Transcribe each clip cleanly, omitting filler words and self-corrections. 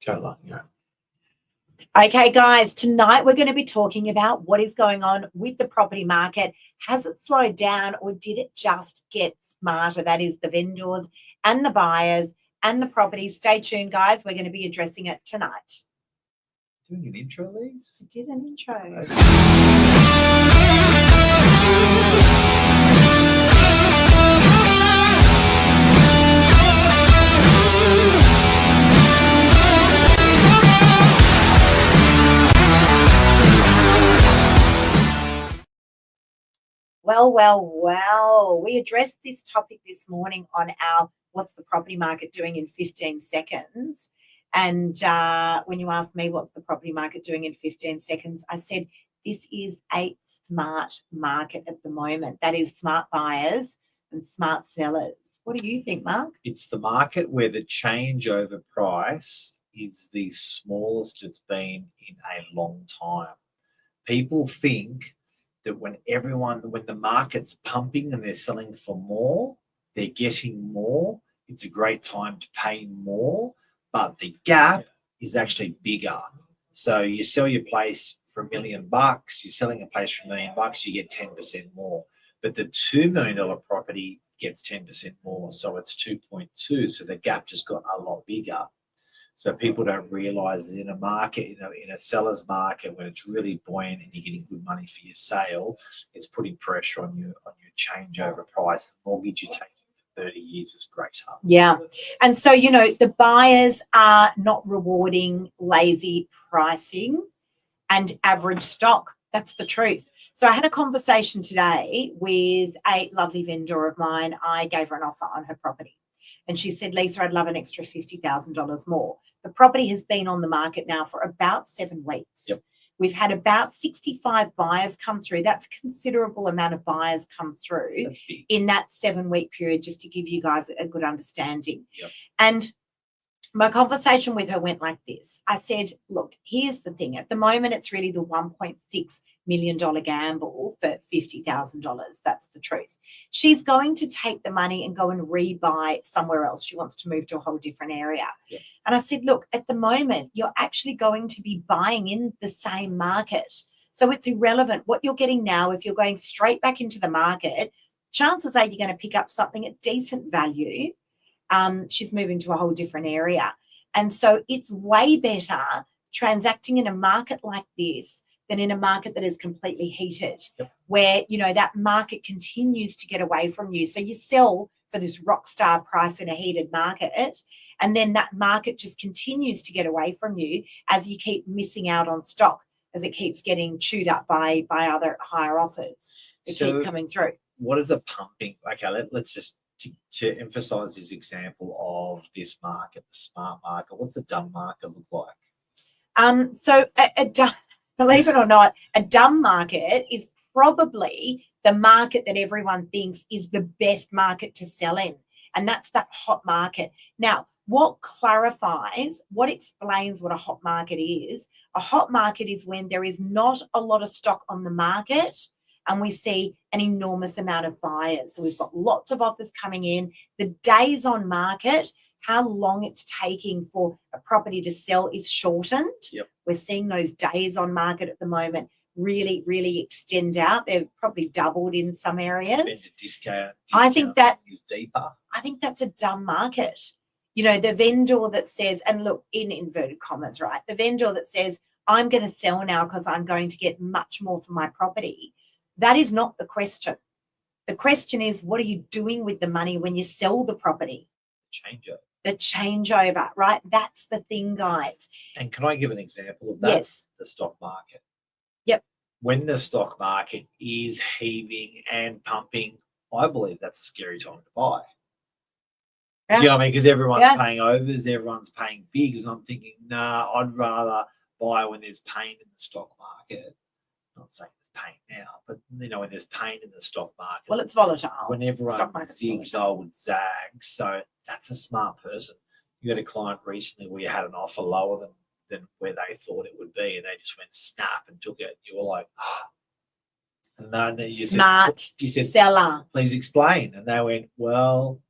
Go along, yeah. Okay, guys, tonight we're going to be talking about what is going on with the property market. Has it slowed down or did it just get smarter? That is the vendors and the buyers and the properties. Stay tuned, guys. We're going to be addressing it tonight. Doing an intro, Lise? I did an intro. Well. We addressed this topic this morning on our What's the Property Market Doing in 15 Seconds? And when you asked me what's the property market doing in 15 seconds, I said this is a smart market at the moment. That is smart buyers and smart sellers. What do you think, Mark? It's the market where the changeover price is the smallest it's been in a long time. People think that when the market's pumping and they're selling for more, they're getting more. It's a great time to pay more, but the gap is actually bigger. So you sell your place for $1 million, you're selling a place for $1 million, you get 10% more. But the $2 million property gets 10% more, so it's 2.2. So the gap just got a lot bigger. So people don't realise that in a market, in a seller's market, when it's really buoyant and you're getting good money for your sale, it's putting pressure on your changeover price. The mortgage you're taking for 30 years is greater. Yeah. And so, the buyers are not rewarding lazy pricing and average stock. That's the truth. So I had a conversation today with a lovely vendor of mine. I gave her an offer on her property. And she said, Lisa, I'd love an extra $50,000 more. The property has been on the market now for about 7 weeks. Yep. We've had about 65 buyers come through. That's a considerable amount of buyers come through in that 7-week period, just to give you guys a good understanding. Yep. And my conversation with her went like this. I said, look, here's the thing. At the moment, it's really the $1.6 million gamble for $50,000. That's the truth. She's going to take the money and go and rebuy somewhere else. She wants to move to a whole different area. Yeah. And I said, look, at the moment, you're actually going to be buying in the same market. So it's irrelevant what you're getting now. If you're going straight back into the market, chances are you're going to pick up something at decent value. She's moving to a whole different area. And so it's way better transacting in a market like this than in a market that is completely heated, where, that market continues to get away from you. So you sell for this rock star price in a heated market, and then that market just continues to get away from you as you keep missing out on stock, as it keeps getting chewed up by other higher offers that keep coming through. What is a pumping? Okay, let's just to emphasize this example of this market, the smart market. What's a dumb market look like? So believe it or not, a dumb market is probably the market that everyone thinks is the best market to sell in, and that's that hot market. Now, what explains what a hot market is? A hot market is when there is not a lot of stock on the market and we see an enormous amount of buyers. So we've got lots of offers coming in. The days on market, how long it's taking for a property to sell, is shortened. Yep. We're seeing those days on market at the moment really, really extend out. They've probably doubled in some areas. Discount I think that is deeper. I think that's a dumb market. The vendor that says, and look, in inverted commas, right? The vendor that says, I'm going to sell now because I'm going to get much more for my property. That is not the question. The question is, what are you doing with the money when you sell the property? The changeover, right? That's the thing, guys. And can I give an example of that? Yes. The stock market. Yep. When the stock market is heaving and pumping, I believe that's a scary time to buy. Yeah. Do you know what I mean? Because everyone's paying overs, everyone's paying bigs, and I'm thinking, I'd rather buy when there's pain in the stock market. I'm not saying there's pain now, but when there's pain in the stock market. Well, it's volatile. When everyone zigs, I would zag. So that's a smart person. You had a client recently where you had an offer lower than where they thought it would be, and they just went snap and took it. You were like, and then you said, seller. Please explain. And they went, well.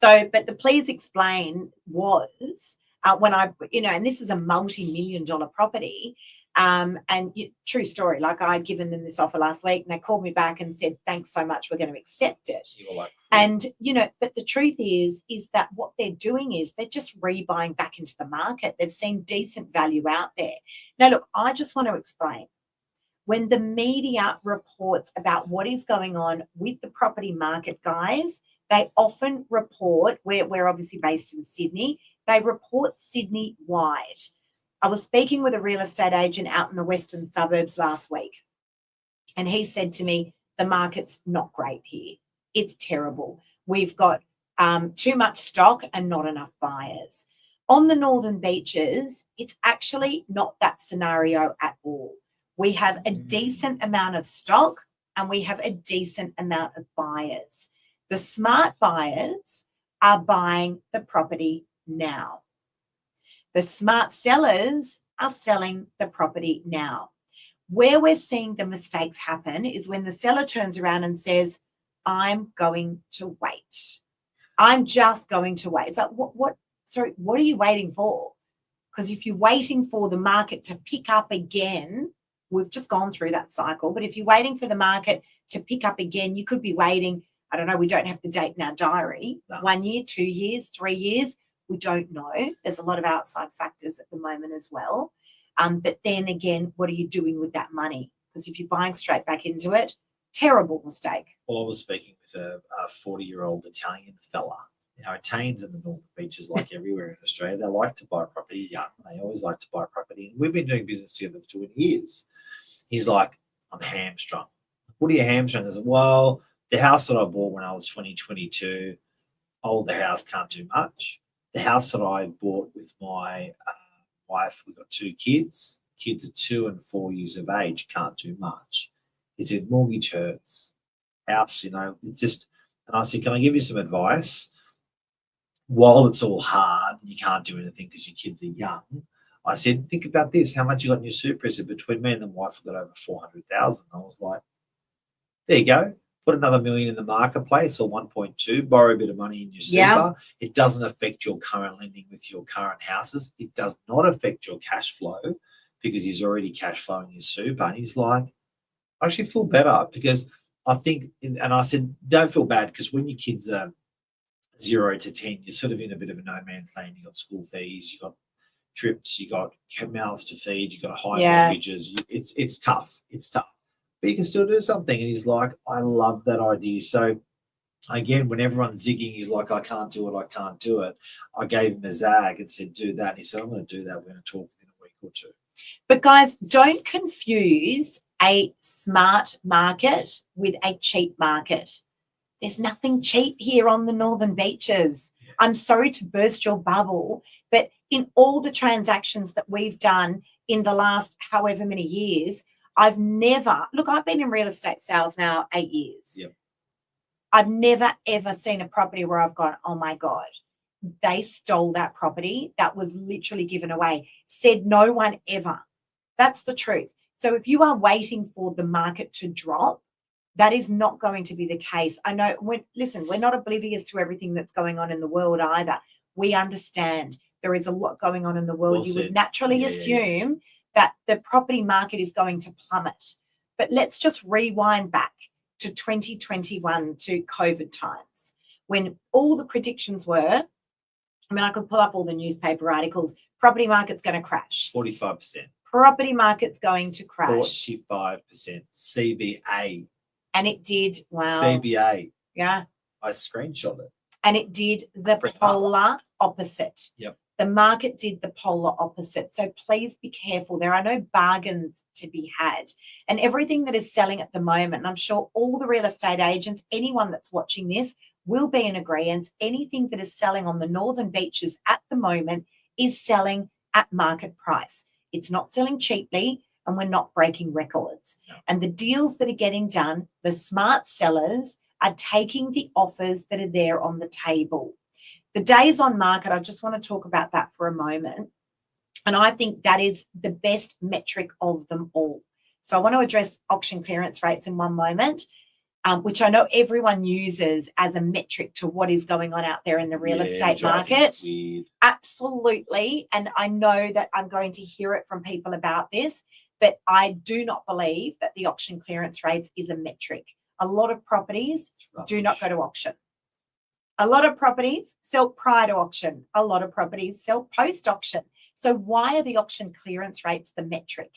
So, but the please explain was And this is a multi-million-dollar property. True story, like I'd given them this offer last week and they called me back and said, thanks so much, we're going to accept it. You were like, And, but the truth is that what they're doing is they're just rebuying back into the market. They've seen decent value out there. Now, look, I just want to explain. When the media reports about what is going on with the property market, guys, they often report, we're obviously based in Sydney, they report Sydney-wide. I was speaking with a real estate agent out in the western suburbs last week, and he said to me, the market's not great here. It's terrible. We've got too much stock and not enough buyers. On the Northern Beaches, it's actually not that scenario at all. We have a decent amount of stock and we have a decent amount of buyers. The smart buyers are buying the property now. The smart sellers are selling the property now. Where we're seeing the mistakes happen is when the seller turns around and says, I'm going to wait. I'm just going to wait. It's like, what are you waiting for? Because if you're waiting for the market to pick up again, we've just gone through that cycle. But if you're waiting for the market to pick up again, you could be waiting, I don't know, we don't have the date in our diary, 1 year, 2 years, 3 years. We don't know. There's a lot of outside factors at the moment as well. But then again, what are you doing with that money? Because if you're buying straight back into it, terrible mistake. Well, I was speaking with a 40-year-old Italian fella. Italians in the Northern Beaches, like everywhere in Australia, they like to buy property young. They always like to buy property. And we've been doing business together for 20 years. He's like, I'm hamstrung. What are you hamstrung? I said, well, the house that I bought when I was 22, older house, can't do much. The house that I bought with my wife, we've got 2 kids. Kids are 2 and 4 years of age, can't do much. He said, mortgage hurts. House, it's just, and I said, can I give you some advice? While it's all hard and you can't do anything because your kids are young, I said, think about this. How much you got in your super? I said, between me and the wife, we've got over 400,000. I was like, there you go. Put another $1 million in the marketplace or 1.2, borrow a bit of money in your super. Yeah. It doesn't affect your current lending with your current houses. It does not affect your cash flow because he's already cash flowing his super. And he's like, I actually feel better because I think, and I said, don't feel bad because when your kids are 0 to 10, you're sort of in a bit of a no man's land. You've got school fees, you've got trips, you've got mouths to feed, you've got high mortgages. It's tough. It's tough. But you can still do something. And he's like, I love that idea. So again, when everyone's zigging, he's like, I can't do it. I gave him a zag and said, do that. And he said, I'm going to do that. We're going to talk within a week or 2. But guys, don't confuse a smart market with a cheap market. There's nothing cheap here on the Northern Beaches. I'm sorry to burst your bubble, but in all the transactions that we've done in the last however many years, I've been in real estate sales now 8 years. Yep. I've never, ever seen a property where I've gone, oh my God, they stole that property. That was literally given away. Said no one ever. That's the truth. So if you are waiting for the market to drop, that is not going to be the case. I know, we're not oblivious to everything that's going on in the world either. We understand there is a lot going on in the world. You would naturally assume that the property market is going to plummet. But let's just rewind back to 2021, to COVID times, when all the predictions were, I could pull up all the newspaper articles, property market's going to crash. 45%. Property market's going to crash. 45%. CBA. And it did. Wow. CBA. Yeah. I screenshot it. And it did the polar opposite. Yep. The market did the polar opposite. So please be careful. There are no bargains to be had. And everything that is selling at the moment, and I'm sure all the real estate agents, anyone that's watching this, will be in agreement. Anything that is selling on the Northern Beaches at the moment is selling at market price. It's not selling cheaply, and we're not breaking records. No. And the deals that are getting done, the smart sellers are taking the offers that are there on the table. The days on market, I just want to talk about that for a moment. And I think that is the best metric of them all. So I want to address auction clearance rates in one moment. which I know everyone uses as a metric to what is going on out there in the real estate which I think market. is weird. Absolutely. And I know that I'm going to hear it from people about this, but I do not believe that the auction clearance rates is a metric. A lot of properties It's do not go rubbish. to auction. A lot of properties sell prior to auction. A lot of properties sell post auction. So why are the auction clearance rates the metric?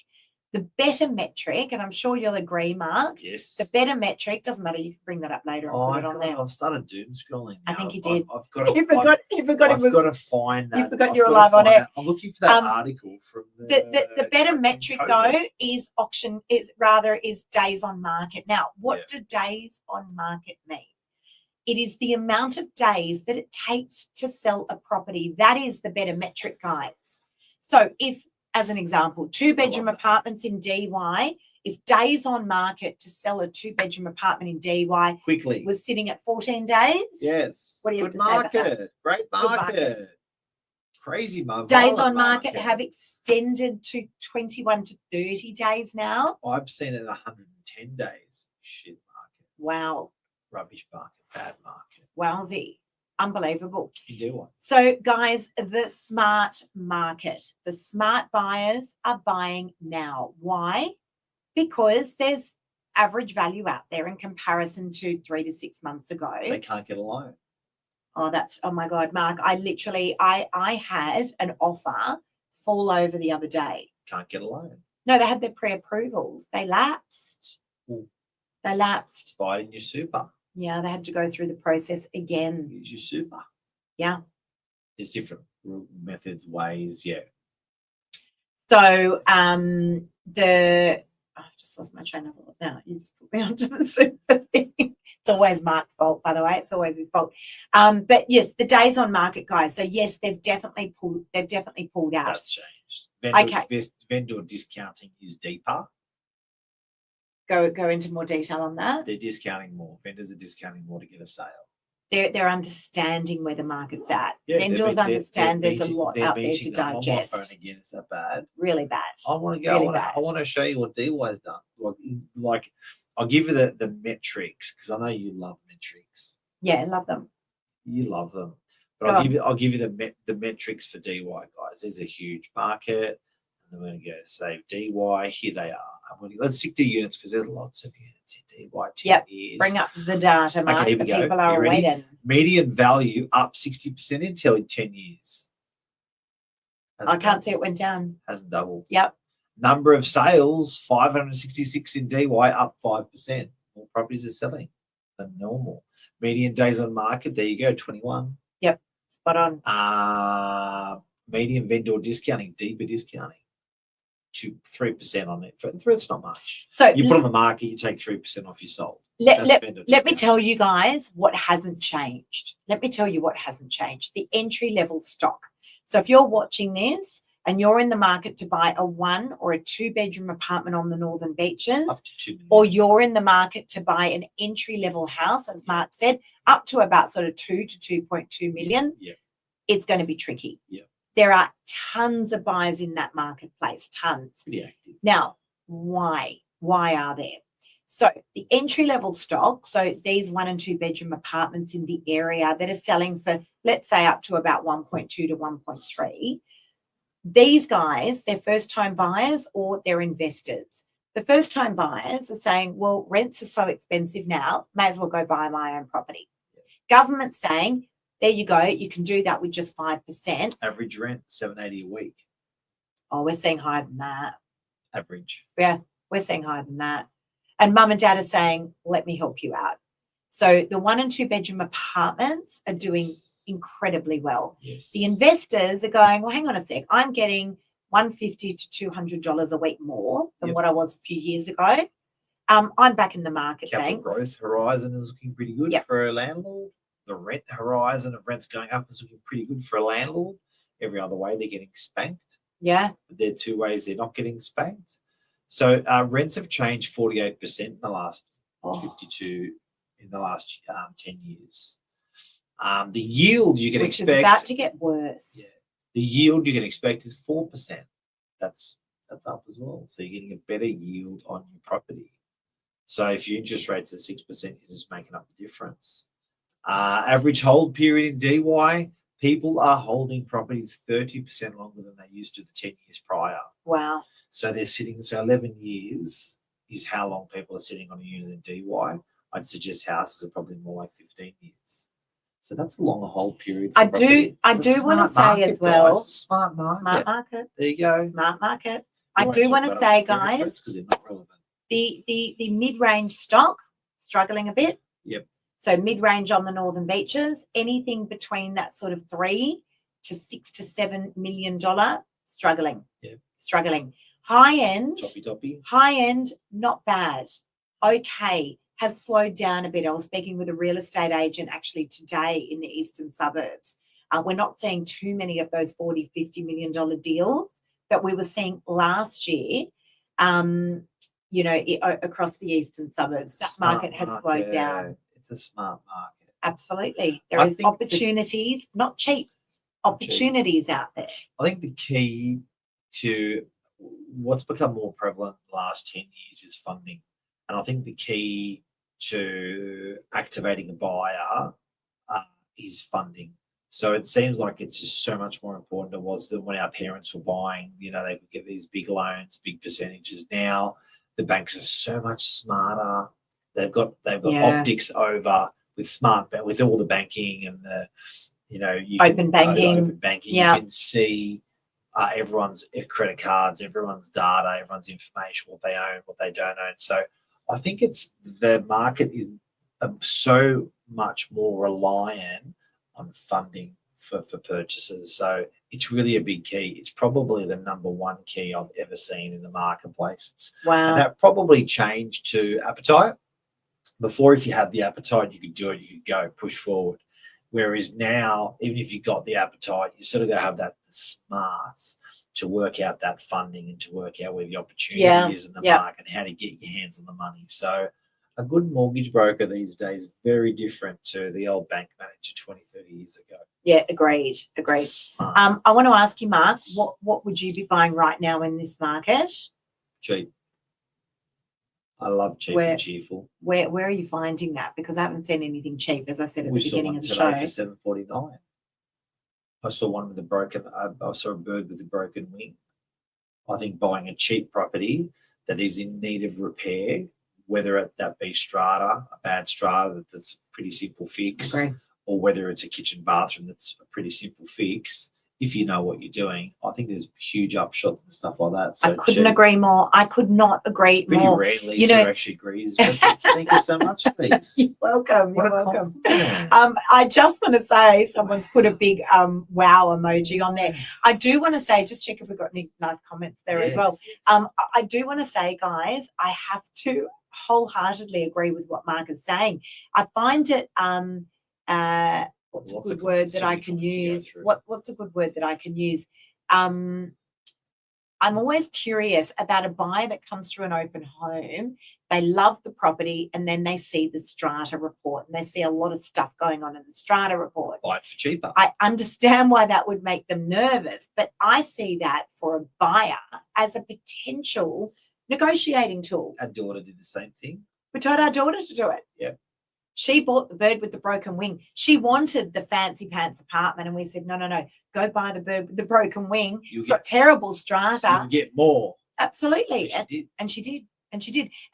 The better metric, and I'm sure you'll agree, Mark, Yes. the better metric, doesn't matter, you can bring that up later and Oh, put it on there. I've started doom scrolling. I now. think you did. I've got to. You forgot I've it was got to find that. you forgot I've you were got to live on find air. that. I'm looking for that Um, article from the better from metric COVID. though is auction is days on market. Now, what do days on market mean? It is the amount of days that it takes to sell a property. That is the better metric, guys. So if, as an example, 2-bedroom that. apartments in DY, if days on market to sell a 2-bedroom apartment in DY Quickly. was sitting at 14 days, Yes. What do you have Good to say about that? market. Great Good market. market. Crazy market. days on market have extended to 21 to 30 days now. I've seen it 110 days. Shit market. Wow. Rubbish market. Bad market. Wowsy. Unbelievable. You do one. So, guys, the smart market, the smart buyers are buying now. Why? Because there's average value out there in comparison to 3 to 6 months ago. They can't get a loan. Oh my God, Mark, I had an offer fall over the other day. Can't get a loan. No, they had their pre-approvals. They lapsed. Ooh. They lapsed. Buy it in your super. Yeah, they had to go through the process again. Use your super. Yeah. There's different methods, ways. Yeah. So I've just lost my train of thought now. You just put me onto the super thing. It's always Mark's fault, by the way. It's always his fault. But yes, the days on market, guys. So yes, they've definitely pulled out. That's changed. Okay. Vendor discounting is deeper. Go into more detail on that. They're discounting more. Vendors are discounting more to get a sale. They're understanding where the market's at. Yeah, Vendors understand there's a lot out there to I'm on my digest. phone again. Is that bad? Really bad. I want to go. Really I want to show you what DY's done. Like I'll give you the metrics because I know you love metrics. Yeah, I love them. You love them, but Go I'll give you the metrics for DY, guys. There's a huge market, and then we're going to go save DY. Here they are. Let's stick to units because there's lots of units in DY. 10 years. Bring up the data, Mark. Okay, here we The go. people are You ready? waiting. Median value up 60% in 10 years. I can't see it went down. Hasn't doubled. Yep. Number of sales 566 in DY, up 5%. More properties are selling than normal. Median days on market, there you go, 21. Spot on. Median vendor discounting, deeper discounting, 3% on it. It's not much. So You put on the market, you take 3% off your sold. let That's vendor me discount. tell you guys what hasn't changed. Let me tell you what hasn't changed. The entry level stock. So if you're watching this and you're in the market to buy a 1 or a 2-bedroom apartment on the Northern Beaches, Up to 2 million. or you're in the market to buy an entry level house, as Mark said, up to about sort of 2 to 2.2 million, Yeah. it's going to be tricky. Yeah. There are tons of buyers in that marketplace, tons. Pretty active. Now, why? Why are there? So the entry level stock, so these 1 and 2-bedroom apartments in the area that are selling for, let's say, up to about 1.2 to 1.3, these guys, they're first time buyers or they're investors. The first time buyers are saying, well, rents are so expensive now, may as well go buy my own property. Government saying, there you go, you can do that with just 5%. Average rent, $780 a week. Oh, we're seeing higher than that. Average. Yeah, we're seeing higher than that. And mum and dad are saying, let me help you out. So the 1 and 2-bedroom apartments are doing incredibly well. Yes. The investors are going, well, hang on a sec, I'm getting $150 to $200 a week more than Yep. what I was a few years ago. I'm back in the market, Capital thanks. growth horizon is looking pretty good Yep. for a landlord. The rent horizon of rents going up is looking pretty good for a landlord. Every other way, they're getting spanked. Yeah, There are 2 ways they're not getting spanked. So rents have changed 48% in the last oh, 52 in the last 10 years. The yield you can which expect is about to get worse. Yeah. The yield you can expect is 4%. That's up as well. So you're getting a better yield on your property. So if your interest rate's at 6%, you're just making up the difference. Average hold period in DY, people are holding properties 30% longer than they used to the 10 years prior. Wow. So they're sitting, so 11 years is how long people are sitting on a unit in DY. I'd suggest houses are probably more like 15 years. So that's a longer hold period. I do want to say as well, smart market. Smart market. There you go. Smart market. We I won't do talk want to about say, interest rates guys, 'cause they're not relevant. the mid-range stock struggling a bit. Yep. So mid-range on the Northern Beaches, anything between that sort of $3 to $6 to $7 million, struggling. Yep. Struggling. High end, Toppy. not bad. Okay, has slowed down a bit. I was speaking with a real estate agent actually today in the eastern suburbs. We're not seeing too many of those $40, $50 million deals that we were seeing last year. Across the eastern suburbs, that market has slowed down. It's a smart market. Absolutely. There are opportunities, not cheap, opportunities out there. I think the key to what's become more prevalent in the last 10 years is funding. And I think the key to activating a buyer is funding. So it seems like it's just so much more important than it was than when our parents were buying. They could get these big loans, big percentages. Now the banks are so much smarter. They've got optics over with all the banking and the open banking. Yeah. You can see everyone's credit cards, everyone's data, everyone's information, what they own, what they don't own. So I think the market is so much more reliant on funding for purchases. So it's really a big key. It's probably the number one key I've ever seen in the marketplace. Wow. And that probably changed to appetite. Before, if you had the appetite, you could do it, you could go, push forward. Whereas now, even if you've got the appetite, you sort of got to have the smarts to work out that funding and to work out where the opportunity is in the market and how to get your hands on the money. So a good mortgage broker these days is very different to the old bank manager 20, 30 years ago. Yeah, agreed. Smart. I want to ask you, Mark, what would you be buying right now in this market? Cheap. I love cheap and cheerful. Where are you finding that? Because I haven't seen anything cheap, as I said at the beginning of the show. For $749. I saw one with a broken. I saw a bird with a broken wing. I think buying a cheap property that is in need of repair, whether that be strata, a bad strata that's a pretty simple fix, or whether it's a kitchen bathroom that's a pretty simple fix. If you know what you're doing, I think there's huge upshots and stuff like that. So I couldn't agree more. I could not agree more. Pretty rare Lisa actually agrees. Thank you so much, Lisa. You're welcome. You're welcome. I just want to say someone's put a big wow emoji on there. I do want to say, just check if we've got any nice comments there as well. I do want to say, guys, I have to wholeheartedly agree with what Mark is saying. I find it what's a good word that I can use? What's a good word that I can use? I'm always curious about a buyer that comes through an open home. They love the property and then they see the strata report and they see a lot of stuff going on in the strata report. Buy it for cheaper. I understand why that would make them nervous, but I see that for a buyer as a potential negotiating tool. Our daughter did the same thing. We told our daughter to do it. Yeah. She bought the bird with the broken wing. She wanted the fancy pants apartment, and we said, no, go buy the bird with the broken wing. It's got terrible strata. You can get more. Absolutely. And she did.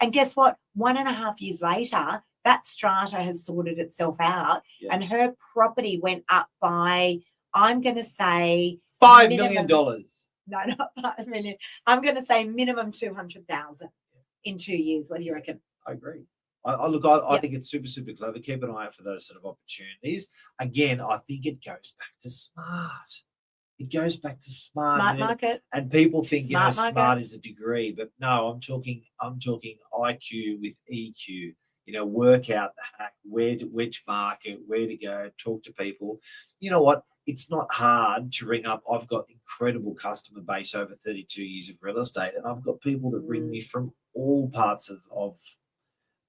And guess what? 1.5 years later, that strata has sorted itself out, and her property went up by, I'm going to say, $5 million. No, not 5 million. I'm going to say minimum 200,000 in 2 years. What do you reckon? I agree. I think it's super, super clever. Keep an eye out for those sort of opportunities. Again, I think it goes back to smart. It goes back to smart. Smart market. And people think, smart is a degree, but no, I'm talking IQ with EQ. Work out the hack, which market, where to go, talk to people. You know what? It's not hard to ring up. I've got incredible customer base over 32 years of real estate, and I've got people that ring me from all parts of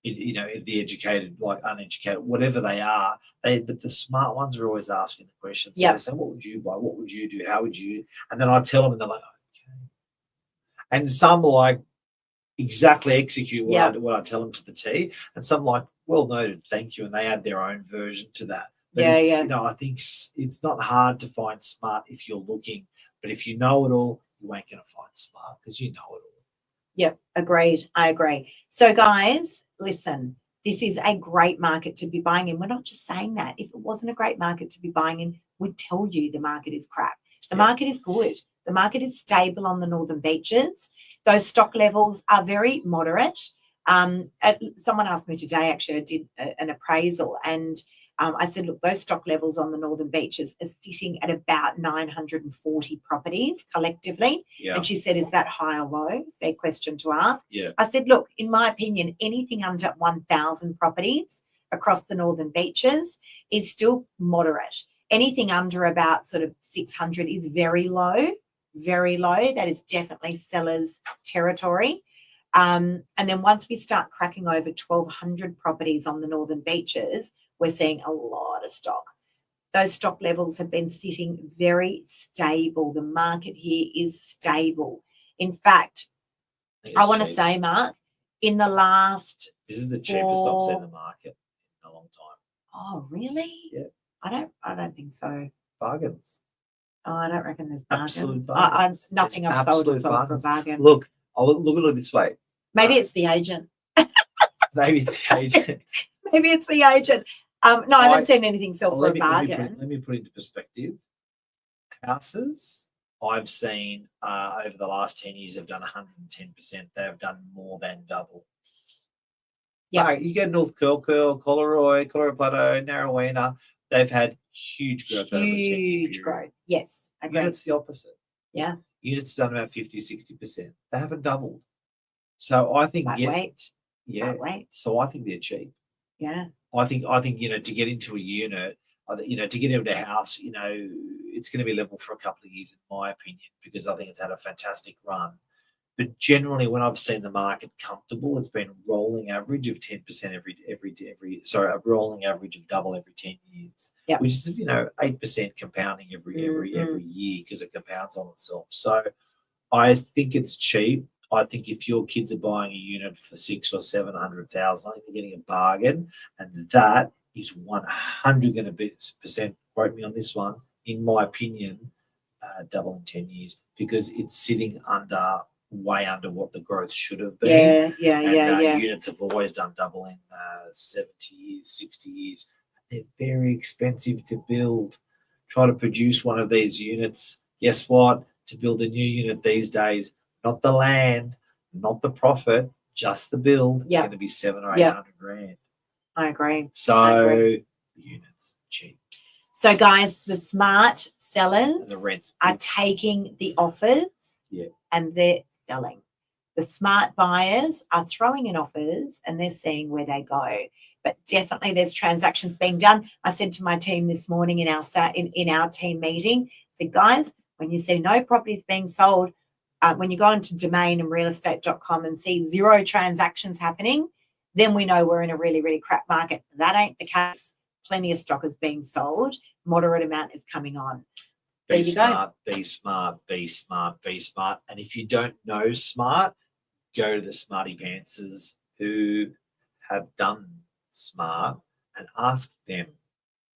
the educated, like uneducated, whatever they are. But the smart ones are always asking the questions. So they say, what would you buy? What would you do? How would you? And then I tell them, and they're like, okay. And some are like, exactly execute what, Yeah. what I tell them to the T. And some like, well noted, thank you. And they add their own version to that. But Yeah, it's, yeah. you know, I think it's not hard to find smart if you're looking. But if you know it all, you ain't going to find smart because you know it all. Yep, agreed. I agree. So, guys, listen, this is a great market to be buying in. We're not just saying that. If it wasn't a great market to be buying in, we'd tell you the market is crap. The market is good. The market is stable on the Northern Beaches. Those stock levels are very moderate. Someone asked me today, actually, I did an appraisal, and I said, look, those stock levels on the Northern Beaches are sitting at about 940 properties collectively. Yeah. And she said, is that high or low? Fair question to ask. Yeah. I said, look, in my opinion, anything under 1,000 properties across the Northern Beaches is still moderate. Anything under about sort of 600 is very low, very low. That is definitely sellers' territory. And then once we start cracking over 1,200 properties on the Northern Beaches, we're seeing a lot of stock. Those stock levels have been sitting very stable. The market here is stable. In fact, I want to say, Mark, in the last this is the cheapest I've seen the market in a long time. Oh, really? Yeah. I don't think so. Bargains. Oh, I don't reckon there's bargains. Absolute bargains. Nothing I've sold is sold for a bargain. Look, I'll look at it this way. Maybe it's the agent. Maybe it's the agent. Maybe it's the agent. No, I haven't seen anything sell for a bargain. Let me put it into perspective. Houses I've seen over the last 10 years have done 110%. They've done more than double. Yeah. You get North Coalcoil, Collaroy Plateau, Narrowena. They've had huge growth over a 10-year Huge period. growth. Yes. Agreed. Units the opposite. Yeah. Units done about 50, 60%. They haven't doubled. So I think Wait. So I think they're cheap. Yeah. I think to get into a unit, to get into a house, it's going to be level for a couple of years, in my opinion, because I think it's had a fantastic run. But generally, when I've seen the market comfortable, it's been rolling average of 10% a rolling average of double every 10 years, which is 8% compounding every year because it compounds on itself. So I think it's cheap. I think if your kids are buying a unit for 600,000 or 700,000, I think they're getting a bargain, and that is 100 going to be percent. Quote me on this one. In my opinion, double in 10 years because it's sitting way under what the growth should have been. Yeah. Units have always done double in 70 years, 60 years. They're very expensive to build. Try to produce one of these units. Guess what? To build a new unit these days, not the land, not the profit, just the build. It's going to be 700 or 800 grand. I agree. So units cheap. So guys, the smart sellers and the rents are taking the offers and they're selling. The smart buyers are throwing in offers and they're seeing where they go. But definitely there's transactions being done. I said to my team this morning in our team meeting, I said, guys, when you see no properties being sold, when you go into Domain and realestate.com and see 0 transactions happening, then we know we're in a really, really crap market. That ain't the case. Plenty of stock is being sold. Moderate amount is coming on. Be smart, be smart, be smart, be smart. And if you don't know smart, go to the smarty pantsers who have done smart and ask them.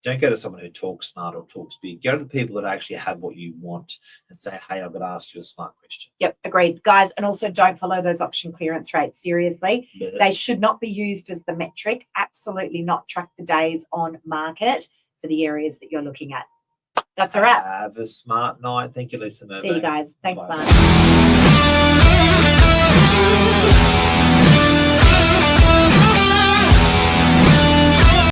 Don't go to someone who talks smart or talks big. Go to the people that actually have what you want and say, hey, I've got to ask you a smart question. Yep, agreed. Guys, and also don't follow those auction clearance rates. Seriously, they should not be used as the metric. Absolutely not. Track the days on market for the areas that you're looking at. That's a wrap. Have a smart night. Thank you, listener. See you guys. Thanks, Mark.